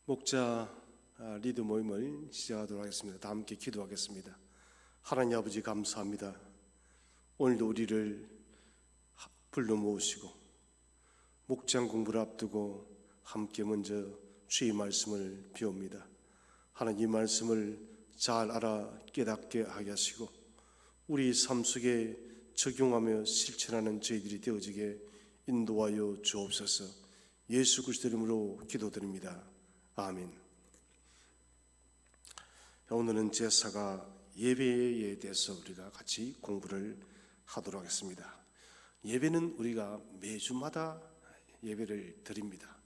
목자 리드 모임을 시작하도록 하겠습니다. 다 함께 기도하겠습니다. 하나님 아버지 감사합니다. 오늘도 우리를 불러 모으시고 목장 공부를 앞두고 함께 먼저 주의 말씀을 배웁니다. 하나님 이 말씀을 잘 알아 깨닫게 하게 하시고 우리 삶 속에 적용하며 실천하는 저희들이 되어지게 인도하여 주옵소서. 예수 그리스도 이름으로 기도드립니다. 아멘. 오늘은 제사가 예배에 대해서 우리가 같이 공부를 하도록 하겠습니다. 예배는 우리가 매주마다 예배를 드립니다.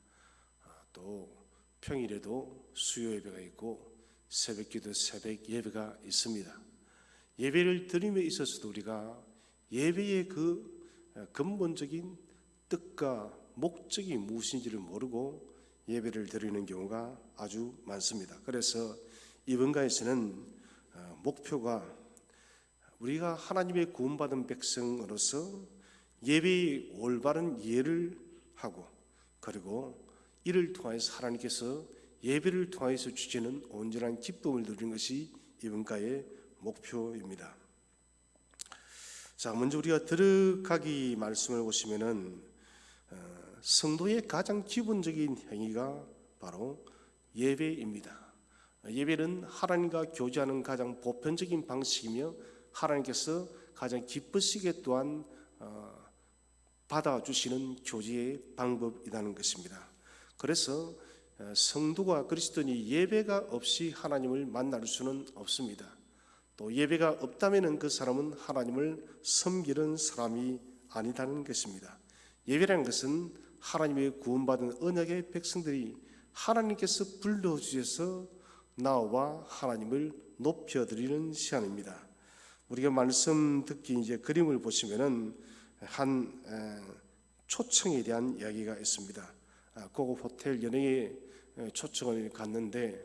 또 평일에도 수요 예배가 있고 새벽기도 새벽 예배가 있습니다. 예배를 드림에 있어서도 우리가 예배의 그 근본적인 뜻과 목적이 무엇인지를 모르고 예배를 드리는 경우가 아주 많습니다. 그래서 이번가에서는 목표가 우리가 하나님의 구원받은 백성으로서 예배의 올바른 이해를 하고 그리고 이를 통해서 하나님께서 예배를 통해서 주시는 온전한 기쁨을 누리는 것이 이번가의 목표입니다. 자, 먼저 우리가 들어가기 말씀을 보시면은 성도의 가장 기본적인 행위가 바로 예배입니다. 예배는 하나님과 교제하는 가장 보편적인 방식이며 하나님께서 가장 기쁘시게 또한 받아주시는 교제의 방법이라는 것입니다. 그래서 성도가 그리스도인이 예배가 없이 하나님을 만날 수는 없습니다. 또 예배가 없다면 그 사람은 하나님을 섬기는 사람이 아니라는 것입니다. 예배라는 것은 하나님의 구원받은 언약의 백성들이 하나님께서 불러주셔서 나와 하나님을 높여드리는 시간입니다. 우리가 말씀 듣기 이제 그림을 보시면은 한 초청에 대한 이야기가 있습니다. 고급 호텔 연예계 초청을 갔는데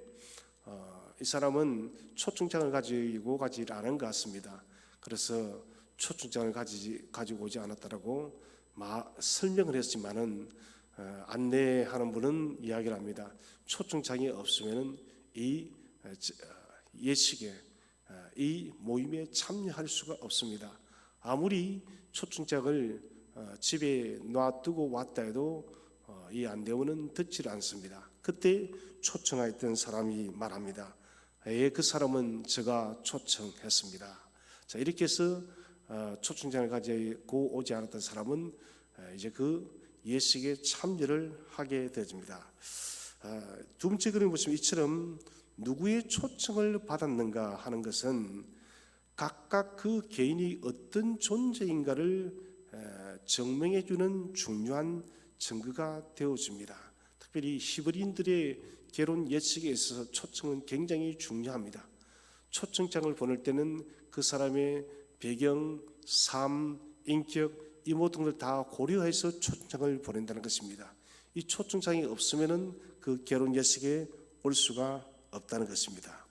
이 사람은 초청장을 가지고 가지 않은 것 같습니다. 그래서 초청장을 가지고 오지 않았다라고 설명을 했지만은 안내하는 분은 이야기를 합니다. 초청장이 없으면은 이 예식에 이 모임에 참여할 수가 없습니다. 아무리 초청장을 집에 놔두고 왔다 해도 이 안내원은 듣지 않습니다. 그때 초청하였던 사람이 말합니다. 그 사람은 제가 초청했습니다. 자, 이렇게 해서 초청장을 가지고 오지 않았던 사람은 이제 그 예식에 참여를 하게 되어집니다. 두 번째 그림 보시면 이처럼 누구의 초청을 받았는가 하는 것은 각각 그 개인이 어떤 존재인가를 증명해 주는 중요한 증거가 되어집니다. 특별히 히브리인들의 결혼 예식에 있어서 초청은 굉장히 중요합니다. 초청장을 보낼 때는 그 사람의 배경, 삶, 인격 이 모든 걸 다 고려해서 초청장을 보낸다는 것입니다. 이 초청장이 없으면은 그 결혼 예식에 올 수가 없다는 것입니다.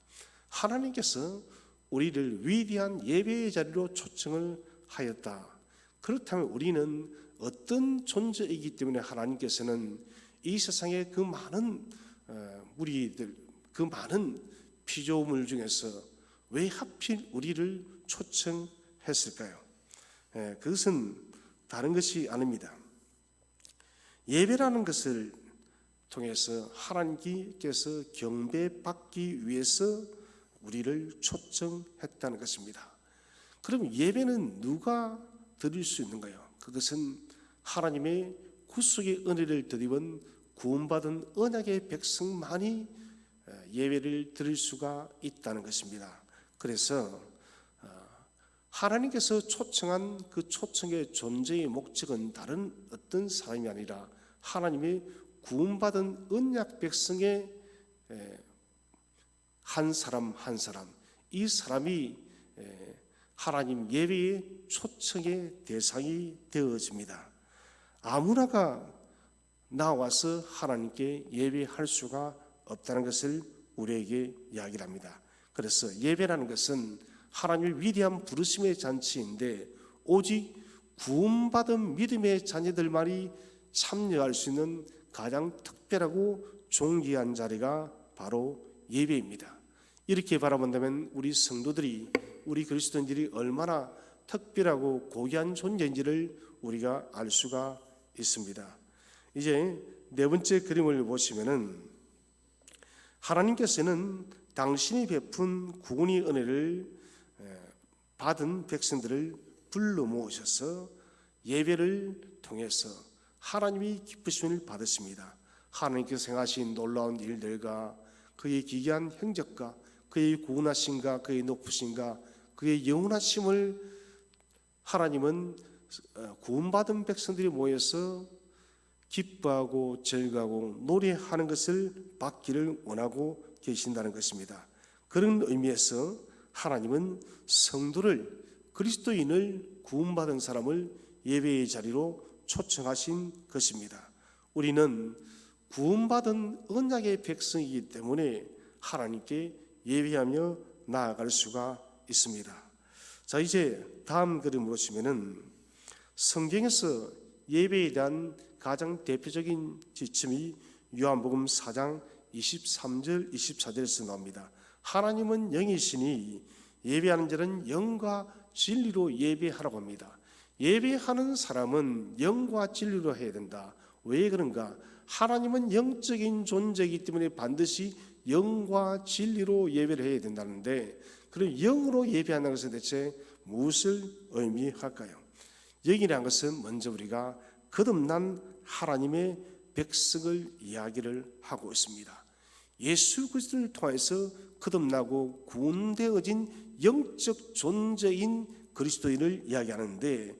하나님께서 우리를 위대한 예배의 자리로 초청을 하였다. 그렇다면 우리는 어떤 존재이기 때문에 하나님께서는 이 세상의 그 많은 무리들, 그 많은 피조물 중에서 왜 하필 우리를 초청했을까요? 그것은 다른 것이 아닙니다. 예배라는 것을 통해서 하나님께서 경배받기 위해서 우리를 초청했다는 것입니다. 그럼 예배는 누가 드릴 수 있는가요? 그것은 하나님의 구속의 은혜를 드리는 구원받은 언약의 백성만이 예배를 드릴 수가 있다는 것입니다. 그래서 하나님께서 초청한 그 초청의 존재의 목적은 다른 어떤 사람이 아니라 하나님의 구원받은 언약 백성의 한 사람 한 사람, 이 사람이 하나님 예배의 초청의 대상이 되어집니다. 아무나가 나와서 하나님께 예배할 수가 없다는 것을 우리에게 이야기를 합니다. 그래서 예배라는 것은 하나님의 위대한 부르심의 잔치인데 오직 구원받은 믿음의 자녀들만이 참여할 수 있는 가장 특별하고 존귀한 자리가 바로 예배입니다. 이렇게 바라본다면 우리 성도들이, 우리 그리스도인들이 얼마나 특별하고 고귀한 존재인지를 우리가 알 수가 있습니다. 이제 네 번째 그림을 보시면은 하나님께서는 당신이 베푼 구원의 은혜를 받은 백성들을 불러 모으셔서 예배를 통해서 하나님이 기쁘심을 받으십니다. 하나님께서 행하신 놀라운 일들과 그의 기이한 행적과 그의 구원하심과 그의 높으심과 그의 영원하심을 하나님은 구원받은 백성들이 모여서 기뻐하고 즐거워하고 노래하는 것을 받기를 원하고 계신다는 것입니다. 그런 의미에서 하나님은 성도를, 그리스도인을, 구원받은 사람을 예배의 자리로 초청하신 것입니다. 우리는 구원받은 언약의 백성이기 때문에 하나님께 예배하며 나아갈 수가 있습니다. 자, 이제 다음 그림을 보시면은 성경에서 예배에 대한 가장 대표적인 지침이 요한복음 4장 23절 24절에서 나옵니다. 하나님은 영이시니 예배하는 자는 영과 진리로 예배하라고 합니다. 예배하는 사람은 영과 진리로 해야 된다. 왜 그런가? 하나님은 영적인 존재이기 때문에 반드시 영과 진리로 예배를 해야 된다는데, 그럼 영으로 예배한다는 것은 대체 무엇을 의미할까요? 영이라는 것은 먼저 우리가 거듭난 하나님의 백성을 이야기를 하고 있습니다. 예수 그리스도를 통해서 거듭나고 구원되어진 영적 존재인 그리스도인을 이야기하는데,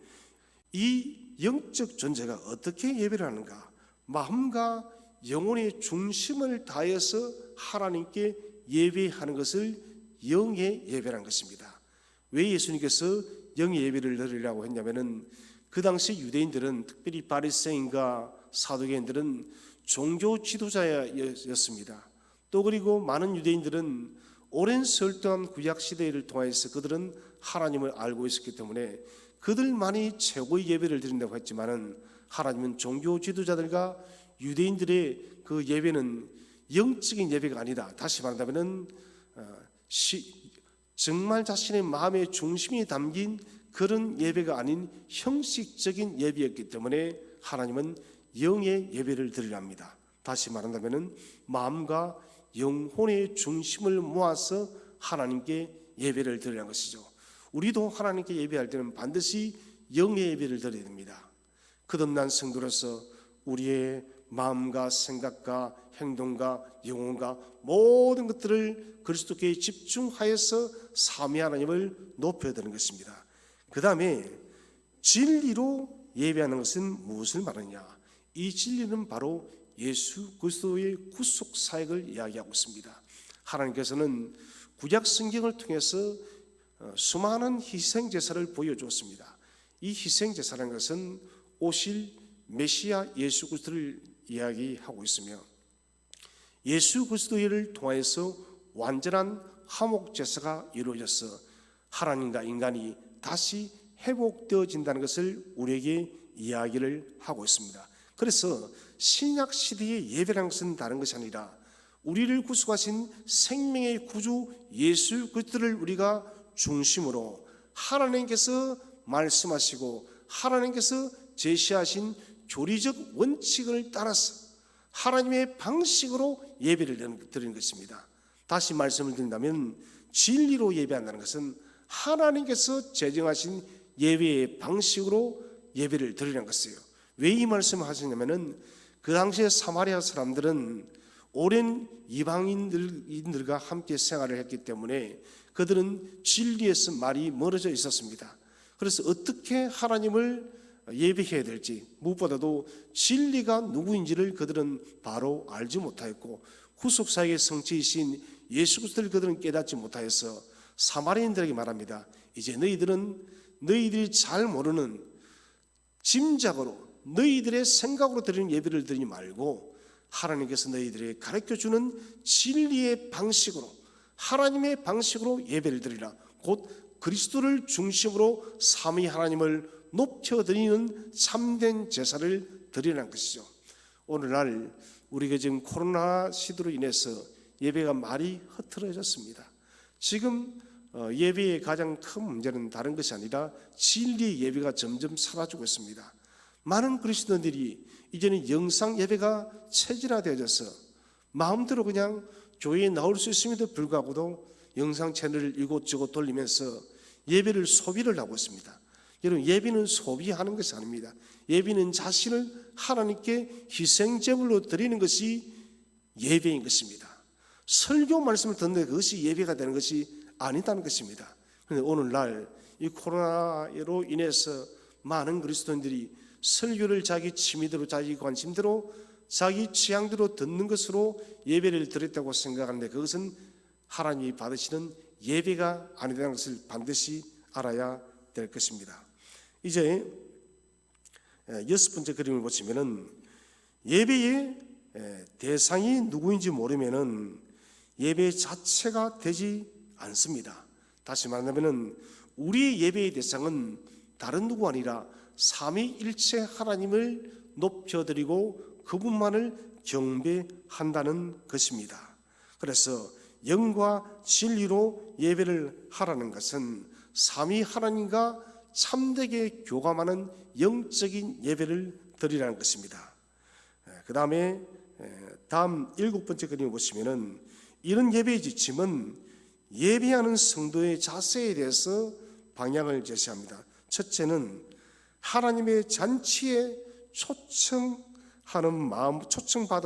이 영적 존재가 어떻게 예배를 하는가? 마음과 영혼의 중심을 다해서 하나님께 예배하는 것을 영의 예배라는 것입니다. 왜 예수님께서 영의 예배를 드리려고 했냐면은 그 당시 유대인들은, 특별히 바리새인과 사두개인들은 종교 지도자였습니다. 또 그리고 많은 유대인들은 오랜 세월 동안 구약 시대를 통해서 그들은 하나님을 알고 있었기 때문에 그들만이 최고의 예배를 드린다고 했지만은, 하나님은 종교 지도자들과 유대인들의 그 예배는 영적인 예배가 아니다. 다시 말한다면은 정말 자신의 마음의 중심이 담긴 그런 예배가 아닌 형식적인 예배였기 때문에 하나님은 영의 예배를 드리려 합니다. 다시 말한다면은 마음과 영혼의 중심을 모아서 하나님께 예배를 드리는 것이죠. 우리도 하나님께 예배할 때는 반드시 영의 예배를 드려야 됩니다. 거듭난 성도로서 우리의 마음과 생각과 행동과 영혼과 모든 것들을 그리스도께 집중하여서 삼위 하나님을 높여드리는 것입니다. 그 다음에 진리로 예배하는 것은 무엇을 말하느냐? 이 진리는 바로 예수 그리스도의 구속 사역을 이야기하고 있습니다. 하나님께서는 구약 성경을 통해서 수많은 희생 제사를 보여주었습니다. 이 희생 제사라는 것은 오실 메시아 예수 그리스도를 이야기하고 있으며, 예수 그리스도를 통해서 완전한 화목 제사가 이루어져서 하나님과 인간이 다시 회복되어진다는 것을 우리에게 이야기를 하고 있습니다. 그래서 신약 시대의 예배라는 것은 다른 것이 아니라 우리를 구속하신 생명의 구주 예수 그리스도를 우리가 중심으로 하나님께서 말씀하시고 하나님께서 제시하신 교리적 원칙을 따라서 하나님의 방식으로 예배를 드리는 것입니다. 다시 말씀을 드린다면 진리로 예배한다는 것은 하나님께서 제정하신 예배의 방식으로 예배를 드리는 것이에요. 왜 이 말씀을 하시냐면은 그 당시에 사마리아 사람들은 오랜 이방인들과 함께 생활을 했기 때문에 그들은 진리에서 많이 멀어져 있었습니다. 그래서 어떻게 하나님을 예배해야 될지, 무엇보다도 진리가 누구인지를 그들은 바로 알지 못하였고, 구속사역의 성취이신 예수 그리스도를 그들은 깨닫지 못하여서 사마리아인들에게 말합니다. 이제 너희들이 잘 모르는 짐작으로, 너희들의 생각으로 드리는 예배를 드리지 말고 하나님께서 너희들에게 가르쳐주는 진리의 방식으로, 하나님의 방식으로 예배를 드리라. 곧 그리스도를 중심으로 삼위 하나님을 높여드리는 참된 제사를 드리라는 것이죠. 오늘날 우리가 지금 코로나 시대로 인해서 예배가 많이 흐트러졌습니다. 지금 예배의 가장 큰 문제는 다른 것이 아니라 진리의 예배가 점점 사라지고 있습니다. 많은 그리스도인들이 이제는 영상 예배가 체질화되어져서 마음대로 그냥 교회에 나올 수 있음에도 불구하고도 영상 채널을 이곳저곳 돌리면서 예배를 소비를 하고 있습니다. 여러분, 예배는 소비하는 것이 아닙니다. 예배는 자신을 하나님께 희생제물로 드리는 것이 예배인 것입니다. 설교 말씀을 듣는 그것이 예배가 되는 것이 아니다는 것입니다. 그런데 오늘날 이 코로나로 인해서 많은 그리스도인들이 설교를 자기 취미대로, 자기 관심대로, 자기 취향대로 듣는 것으로 예배를 드렸다고 생각하는데 그것은 하나님이 받으시는 예배가 아니라는 것을 반드시 알아야 될 것입니다. 이제 6번째 그림을 보시면은 예배의 대상이 누구인지 모르면은 예배 자체가 되지 않습니다. 다시 말하면은 우리의 예배의 대상은 다른 누구 아니라 삼위일체 하나님을 높여드리고 그분만을 경배한다는 것입니다. 그래서 영과 진리로 예배를 하라는 것은 삼위 하나님과 참되게 교감하는 영적인 예배를 드리라는 것입니다. 그 다음에 다음 7번째 그림을 보시면은 이런 예배의 지침은 예배하는 성도의 자세에 대해서 방향을 제시합니다. 첫째는 하나님의 잔치에 초청받은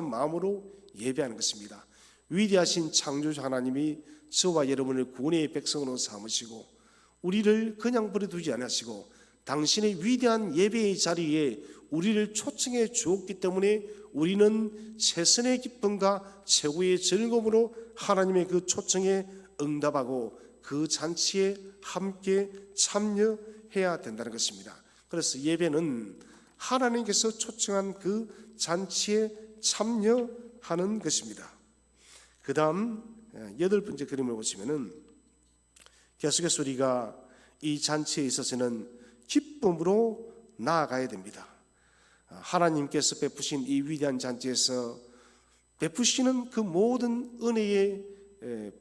마음으로 예배하는 것입니다. 위대하신 창조주 하나님이 저와 여러분을 구원의 백성으로 삼으시고 우리를 그냥 버려두지 않으시고 당신의 위대한 예배의 자리에 우리를 초청해 주었기 때문에 우리는 최선의 기쁨과 최고의 즐거움으로 하나님의 그 초청에 응답하고 그 잔치에 함께 참여해야 된다는 것입니다. 그래서 예배는 하나님께서 초청한 그 잔치에 참여하는 것입니다. 그 다음 8번째 그림을 보시면은 계속해서 우리가 이 잔치에 있어서는 기쁨으로 나아가야 됩니다. 하나님께서 베푸신 이 위대한 잔치에서 베푸시는 그 모든 은혜의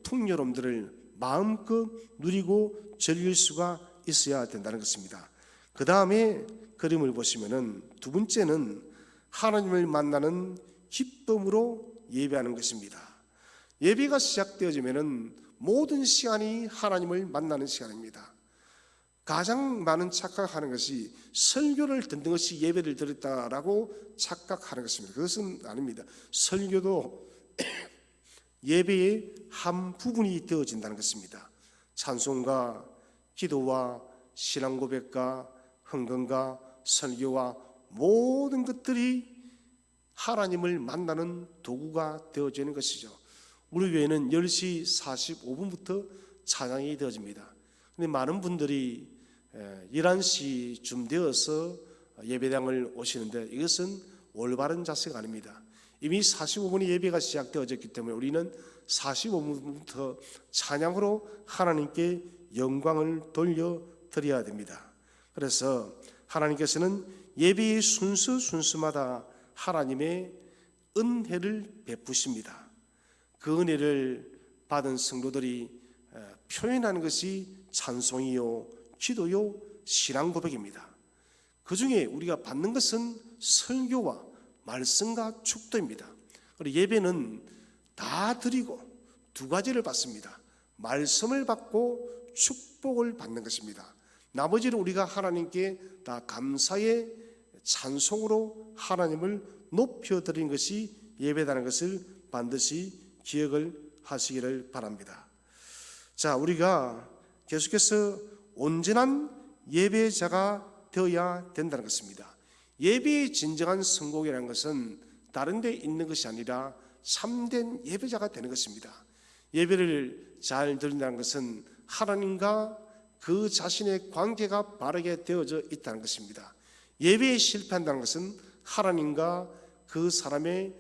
풍요로움들을 마음껏 누리고 즐길 수가 있어야 된다는 것입니다. 그 다음에 그림을 보시면은 두 번째는 하나님을 만나는 기쁨으로 예배하는 것입니다. 예배가 시작되어지면은 모든 시간이 하나님을 만나는 시간입니다. 가장 많은 착각하는 것이 설교를 듣는 것이 예배를 드렸다라고 착각하는 것입니다. 그것은 아닙니다. 설교도 예배의 한 부분이 되어진다는 것입니다. 찬송과 기도와 신앙 고백과 헌금과 설교와 모든 것들이 하나님을 만나는 도구가 되어지는 것이죠. 우리 교회는 10시 45분부터 찬양이 되어집니다. 근데 많은 분들이 11시쯤 되어서 예배당을 오시는데 이것은 올바른 자세가 아닙니다. 이미 45분이 예배가 시작되어졌기 때문에 우리는 45분부터 찬양으로 하나님께 영광을 돌려드려야 됩니다. 그래서 하나님께서는 예배의 순서마다 하나님의 은혜를 베푸십니다. 그 은혜를 받은 성도들이 표현하는 것이 찬송이요, 기도요, 신앙 고백입니다. 그 중에 우리가 받는 것은 설교와 말씀과 축도입니다. 그리고 예배는 다 드리고 두 가지를 받습니다. 말씀을 받고 축복을 받는 것입니다. 나머지는 우리가 하나님께 다 감사의 찬송으로 하나님을 높여드리는 것이 예배라는 것을 반드시 기억을 하시기를 바랍니다. 자, 우리가 계속해서 온전한 예배자가 되어야 된다는 것입니다. 예배의 진정한 성공이라는 것은 다른 데 있는 것이 아니라 참된 예배자가 되는 것입니다. 예배를 잘 드린다는 것은 하나님과 그 자신의 관계가 바르게 되어져 있다는 것입니다. 예배에 실패한다는 것은 하나님과 그 사람의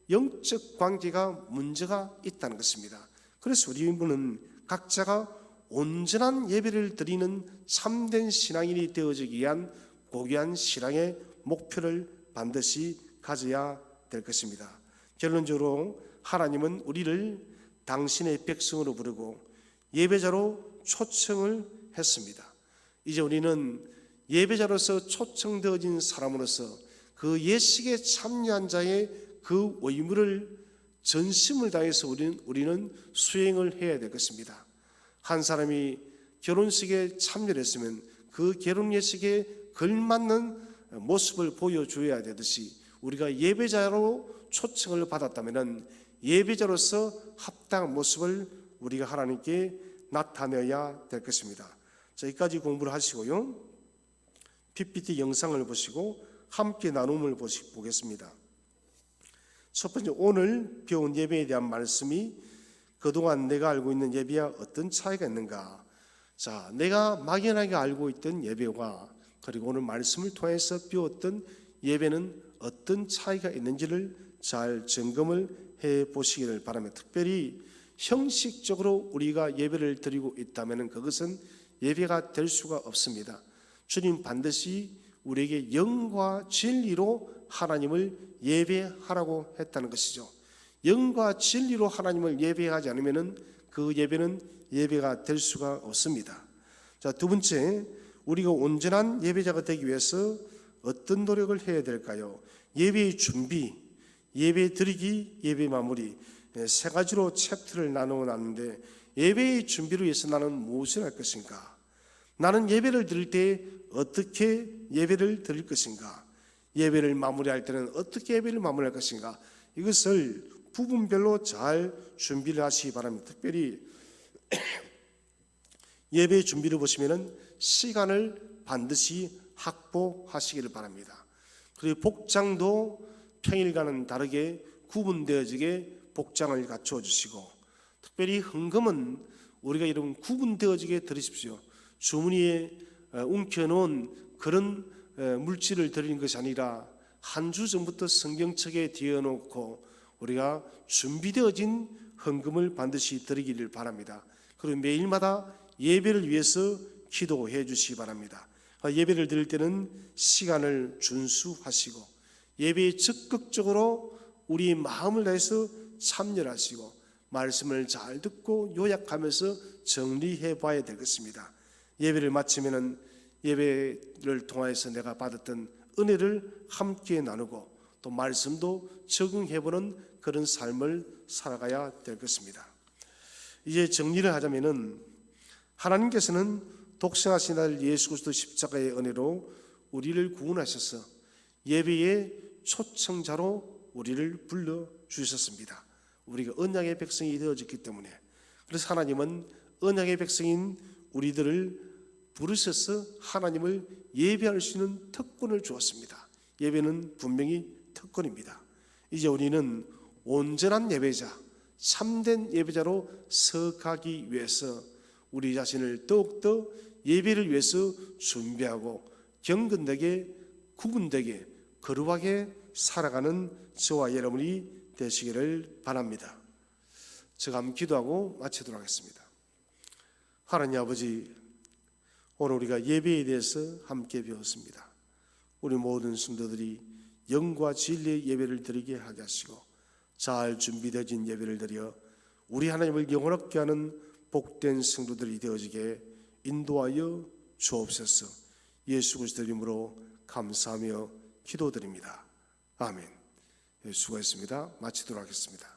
영적 관계가 문제가 있다는 것입니다. 그래서 우리는 각자가 온전한 예배를 드리는 참된 신앙인이 되어지기 위한 고귀한 신앙의 목표를 반드시 가져야 될 것입니다. 결론적으로 하나님은 우리를 당신의 백성으로 부르고 예배자로 초청을 했습니다. 이제 우리는 예배자로서 초청되어진 사람으로서 그 예식에 참여한 자의 그 의무를 전심을 다해서 우리는 수행을 해야 될 것입니다. 한 사람이 결혼식에 참여를 했으면 그 결혼 예식에 걸맞는 모습을 보여줘야 되듯이 우리가 예배자로 초청을 받았다면 예배자로서 합당한 모습을 우리가 하나님께 나타내야 될 것입니다. 자, 여기까지 공부를 하시고요, PPT 영상을 보시고 함께 나눔을 보겠습니다. 첫 번째, 오늘 배운 예배에 대한 말씀이 그동안 내가 알고 있는 예배와 어떤 차이가 있는가. 자, 내가 막연하게 알고 있던 예배와 그리고 오늘 말씀을 통해서 배웠던 예배는 어떤 차이가 있는지를 잘 점검을 해 보시기를 바랍니다. 특별히 형식적으로 우리가 예배를 드리고 있다면 그것은 예배가 될 수가 없습니다. 주님 반드시 우리에게 영과 진리로 하나님을 예배하라고 했다는 것이죠. 영과 진리로 하나님을 예배하지 않으면 그 예배는 예배가 될 수가 없습니다. 자, 두 번째, 우리가 온전한 예배자가 되기 위해서 어떤 노력을 해야 될까요? 예배의 준비, 예배 드리기, 예배 마무리, 세 가지로 챕터를 나누어 놨는데 예배의 준비를 위해서 나는 무엇을 할 것인가? 나는 예배를 드릴 때 어떻게 예배를 드릴 것인가? 예배를 마무리할 때는 어떻게 예배를 마무리할 것인가? 이것을 부분별로 잘 준비를 하시기 바랍니다. 특별히 예배 준비를 보시면은 시간을 반드시 확보하시기를 바랍니다. 그리고 복장도 평일과는 다르게 구분되어지게 복장을 갖추어 주시고, 특별히 헌금은 우리가 이런 구분되어지게 드리십시오. 주머니에 움켜놓은 그런 물질을 드리는 것이 아니라 한 주 전부터 성경책에 뒤어놓고 우리가 준비되어진 헌금을 반드시 드리기를 바랍니다. 그리고 매일마다 예배를 위해서 기도해 주시기 바랍니다. 예배를 드릴 때는 시간을 준수하시고 예배에 적극적으로 우리의 마음을 다해서 참여하시고 말씀을 잘 듣고 요약하면서 정리해 봐야 되겠습니다. 예배를 마치면은 예배를 통해서 내가 받았던 은혜를 함께 나누고 또 말씀도 적응해보는 그런 삶을 살아가야 될 것입니다. 이제 정리를 하자면은 하나님께서는 독생하신 아들 예수 그리스도 십자가의 은혜로 우리를 구원하셔서 예배의 초청자로 우리를 불러주셨습니다. 우리가 언약의 백성이 되어졌기 때문에, 그래서 하나님은 언약의 백성인 우리들을 부르셔서 하나님을 예배할 수 있는 특권을 주었습니다. 예배는 분명히 특권입니다. 이제 우리는 온전한 예배자, 참된 예배자로 서가기 위해서 우리 자신을 더욱더 예배를 위해서 준비하고 경건되게 구분되게 거룩하게 살아가는 저와 여러분이 되시기를 바랍니다. 제가 한번 기도하고 마치도록 하겠습니다. 하나님 아버지, 오늘 우리가 예배에 대해서 함께 배웠습니다. 우리 모든 성도들이 영과 진리의 예배를 드리게 하게 하시고 잘 준비되어진 예배를 드려 우리 하나님을 영원롭게 하는 복된 성도들이 되어지게 인도하여 주옵소서. 예수 그리스도의 이름으로 감사하며 기도드립니다. 아멘. 수고했습니다. 마치도록 하겠습니다.